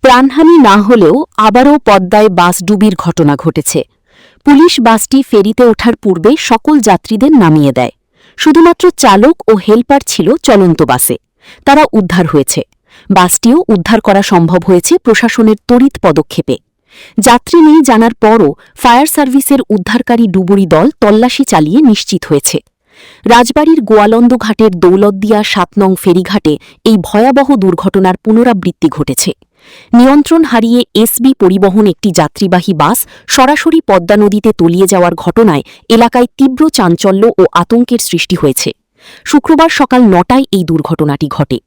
প্রাণহানি না হলেও আবারও পদ্মায় বাস ডুবির ঘটনা ঘটেছে। পুলিশ বাসটি ফেরিতে ওঠার পূর্বে সকল যাত্রীদের নামিয়ে দেয়। শুধুমাত্র চালক ও হেলপার ছিল চলন্ত বাসে। তারা উদ্ধার হয়েছে। বাসটিও উদ্ধার করা সম্ভব হয়েছে প্রশাসনের তড়িৎ পদক্ষেপে। যাত্রী নেই জানার পরও ফায়ার সার্ভিসের উদ্ধারকারী ডুবুরি দল তল্লাশি চালিয়ে নিশ্চিত হয়েছে। রাজবাড়ীর গোয়ালন্দ ঘাটের দৌলতদিয়া ৭ নং ফেরিঘাটে এই ভয়াবহ দুর্ঘটনার পুনরাবৃত্তি ঘটেছে। নিয়ন্ত্রণ হারিয়ে এসবি পরিবহন একটি যাত্রীবাহী বাস সরাসরি পদ্মা নদীতে তলিয়ে যাওয়ার ঘটনায় এলাকায় তীব্র চাঞ্চল্য ও আতঙ্কের সৃষ্টি হয়েছে। শুক্রবার সকাল ৯টায় এই দুর্ঘটনাটি ঘটে।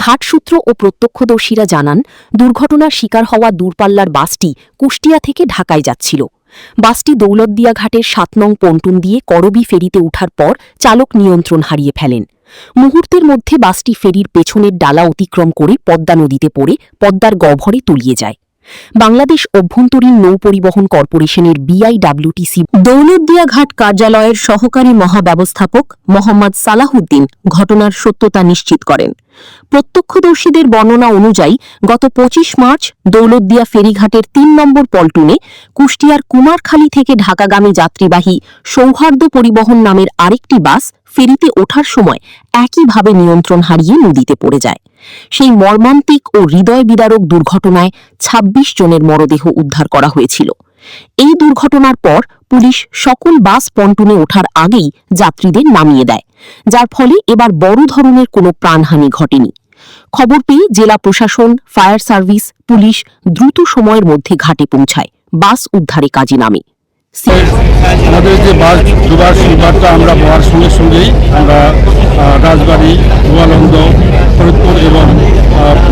ঘাটসূত্র ও প্রত্যক্ষদর্শীরা জানান, দুর্ঘটনার শিকার হওয়া দূরপাল্লার বাসটি কুষ্টিয়া থেকে ঢাকায় যাচ্ছিল। বাসটি দৌলতদিয়া ঘাটের ৭ নং পন্টুন দিয়ে করবি ফেরিতে ওঠার পর চালক নিয়ন্ত্রণ হারিয়ে ফেলেন। মুহূর্তের মধ্যে বাসটি ফেরির পেছনের ডালা অতিক্রম করে পদ্মা নদীতে পড়ে পদ্মার গহ্বরে তলিয়ে যায়। বাংলাদেশ অভ্যন্তরীণ নৌ পরিবহন কর্পোরেশনের বিআইডব্লিউটিসি দৌলতদিয়া ঘাট কার্যালয়ের সহকারী মহাব্যবস্থাপক মোহাম্মদ সালাহউদ্দিন ঘটনার সত্যতা নিশ্চিত করেন। প্রত্যক্ষদর্শীদের বর্ণনা অনুযায়ী গত ২৫ মার্চ দৌলতদিয়া ফেরিঘাটের ৩ নম্বর পল্টনে কুষ্টিয়ার কুমারখালী থেকে ঢাকাগামী যাত্রীবাহী সৌহার্দ্য পরিবহন নামের আরেকটি বাস ফেরিতে ওঠার সময় একইভাবে নিয়ন্ত্রণ হারিয়ে নদীতে পড়ে যায়। সেই মর্মান্তিক ও হৃদয় বিদারক দুর্ঘটনায় ২৬ জনের মরদেহ উদ্ধার করা হয়েছিল। এই দুর্ঘটনার পর পুলিশ সকল বাস পন্টুনে ওঠার আগেই যাত্রীদের নামিয়ে দেয়, যার ফলে এবার বড় ধরনের কোনো প্রাণহানি ঘটেনি। খবর পেয়ে জেলা প্রশাসন, ফায়ার সার্ভিস, পুলিশ দ্রুত সময়ের মধ্যে ঘাটে পৌঁছায়, বাস উদ্ধারে কাজে নামে। আমাদের যে বাস ডুবার সংবাদটা আমরা পাওয়ার সঙ্গে সঙ্গেই আমরা রাজবাড়ী, গোয়ালন্দ, ফরিদপুর এবং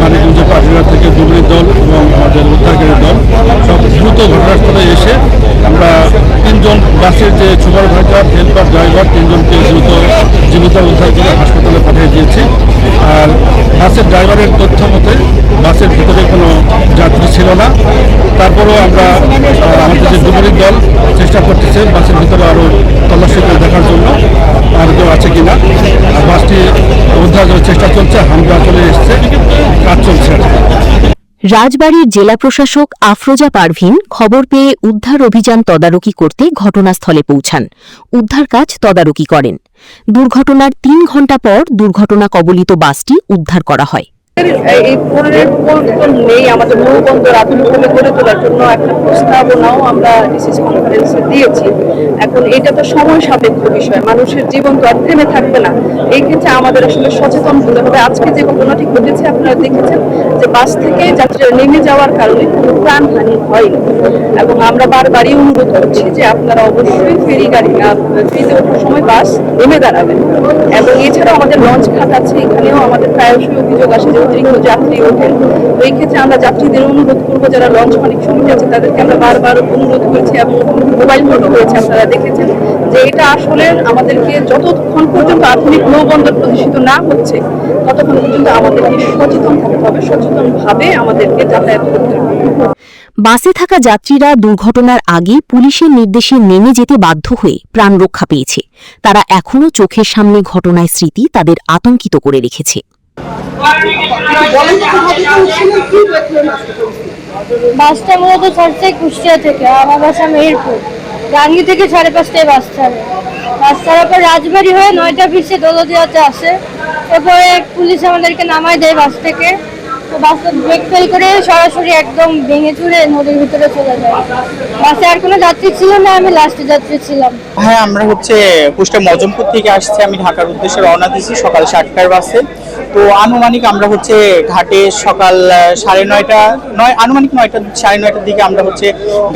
মানিকগঞ্জ পাটিরা থেকে ডুবুরি দল এবং আমাদের উদ্ধারকারী দল সব দ্রুত ঘটনাস্থলে এসে আমরা ৩ জন বাসের যে সুপারভাইজার, হেল্পার, ড্রাইভার ৩ জনকে দ্রুত জীবিত উদ্ধার করে হাসপাতালে পাঠিয়ে দিয়েছি। আর বাসের ড্রাইভারের তথ্য মতে বাসের ভিতরে কোনো যাত্রী ছিল না। তারপরেও আমরা আমাদের যে ডুবুরি দল চেষ্টা করতেছে বাসের ভিতরে আরও তল্লাশি করে দেখার জন্য আর কেউ আছে কিনা। বাসটি উদ্ধারের চেষ্টা চলছে, হামলা চলে এসছে, কাজ চলছে। রাজবাড়ীর জেলা প্রশাসক আফরোজা পারভিন খবর পেয়ে উদ্ধার অভিযান তদারকি করতে ঘটনাস্থলে পৌঁছান। উদ্ধার কাজ তদারকি করেন। দুর্ঘটনার ৩ ঘণ্টা পর দুর্ঘটনা কবলিত বাসটি উদ্ধার করা হয়। এই ধরনের পরিবর্তন নেই, আমাদের নৌবন্দর আধুনিকভাবে গড়ে তোলার জন্য একটা প্রস্তাবনাও আমরা ডিসিস কনফারেন্সে দিয়েছি। এখন এটা তো সময় সাপেক্ষ বিষয়, মানুষের জীবন তো আর থেমে থাকবে না। এই ক্ষেত্রে আমাদের আসলে সচেতন হতে হবে। আজকে যে ঘটনাটি ঘটেছে আপনারা দেখেছেন যে বাস থেকে যাত্রীরা নেমে যাওয়ার কারণে কোনো প্রাণহানি হয়নি, এবং আমরা বারবারই অনুরোধ করছি যে আপনারা অবশ্যই ফেরিতে ওঠার সময় বাস নেমে দাঁড়াবেন। এবং এছাড়াও আমাদের লঞ্চ খাত আছে, এখানেও আমাদের প্রায়শই অভিযোগ আসে যে অতিরিক্ত যাত্রী ওঠেন। তো এই ক্ষেত্রে আমরা যাত্রীদের অনুরোধ করবো, যারা লঞ্চ মালিক সমিতি আছে তাদেরকে আমরা বারবার অনুরোধ করেছি এবং মোবাইল ফোনও হয়েছে, আপনারা দেখেছেন যে এটা আসলে আমাদেরকে যতক্ষণ পর্যন্ত আধুনিক নৌবন্দর প্রতিষ্ঠিত না হচ্ছে ততক্ষণ পর্যন্ত আমাদেরকে সচেতন থাকতে হবে, সচেতনভাবে আমাদেরকে যাতায়াত করতে হবে। বাসে থাকা যাত্রীরা দুর্ঘটনার আগে পুলিশের নির্দেশে নেমে যেতে বাধ্য হয়ে প্রাণ রক্ষা পেয়েছে। তারা এখনও চোখের সামনে ঘটনার স্মৃতি তাদের আতঙ্কিত করে রেখেছে। বাসটা মূলত ছাড়ছে কুষ্টিয়া থেকে, আমার বাসা মেহেরপুর। গাঙ্গি থেকে 5:30টায় বাস ছাড়ে। বাস ছাড়ার পর রাজবাড়ি হয়ে 9টা 20-এ দৌলতদিয়াতে আসে। তারপরে পুলিশ আমাদেরকে নামায় দেয় বাস থেকে। তো বাসটা ব্রেক ফেল করে সরাসরি একদম ভেঙে চুরে নদীর ভিতরে চলে যায়। বাসে আর কোনো যাত্রী ছিল না, আমি লাস্টে যাত্রী ছিলাম। হ্যাঁ, আমরা কুষ্টিয়া মজমপুর থেকে আসছি। আমি ঢাকার উদ্দেশ্যে রওনা দিয়েছি সকাল 7টার বাসে। তো আনুমানিক আমরা ঘাটে সকাল 9:30 আনুমানিক 9:30 দিকে আমরা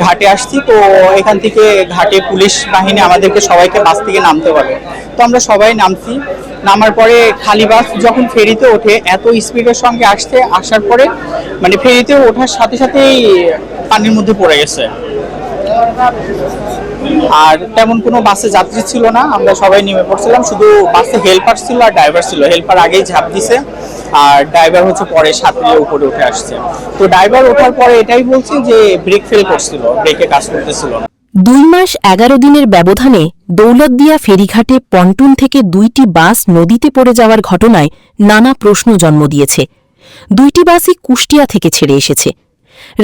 ঘাটে আসছি। তো এখান থেকে ঘাটে পুলিশ বাহিনী আমাদেরকে সবাইকে বাস থেকে নামতে বলে। তো আমরা সবাই নামছি। নামার পরে খালি বাস যখন ফেরিতে ওঠে এত স্পিডের সঙ্গে আসার পরে মানে ফেরিতে ওঠার সাথে সাথেই পানির মধ্যে পড়ে গেছে। আর তেমন কোনো বাসে যাত্রী ছিল না, আমরা সবাই নেমে পড়ছিলাম। শুধু বাসে হেল্পার ছিল আর ড্রাইভার ছিল। হেল্পার আগেই ঝাঁপ দিছে আর ড্রাইভার পরে সাঁতরিয়ে উপরে উঠে আসছে। তো ড্রাইভার ওঠার পরে এটাই বলছে যে ব্রেক ফেল করছিল, ব্রেকে কাজ করতেছিল না। 2 মাস 11 দিনের ব্যবধানে দৌলতদিয়া ফেরিঘাটে পন্টুন থেকে 2টি বাস নদীতে পড়ে যাওয়ার ঘটনায় নানা প্রশ্ন জন্ম দিয়েছে। 2টি বাসই কুষ্টিয়া থেকে ছেড়ে এসেছে।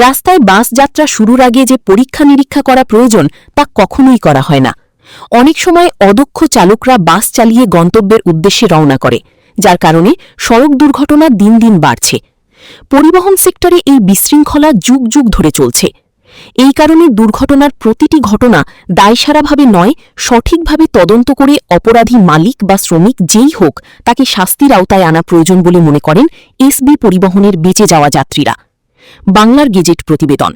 রাস্তায় বাস যাত্রা শুরুর আগে যে পরীক্ষা নিরীক্ষা করা প্রয়োজন তা কখনোই করা হয় না। অনেক সময় অদক্ষ চালকরা বাস চালিয়ে গন্তব্যের উদ্দেশ্যে রওনা করে, যার কারণে সড়ক দুর্ঘটনা দিন দিন বাড়ছে। পরিবহন সেক্টরে এই বিশৃঙ্খলা যুগ যুগ ধরে চলছে। এই কারণে দুর্ঘটনার প্রতিটি ঘটনা দায়সারাভাবে নয়, সঠিকভাবে তদন্ত করে অপরাধী মালিক বা শ্রমিক যেই হোক তাকে শাস্তির আওতায় আনা প্রয়োজন বলে মনে করেন এসবি পরিবহনের বেঁচে যাওয়া যাত্রীরা। বাংলার গেজেট প্রতিবেদন।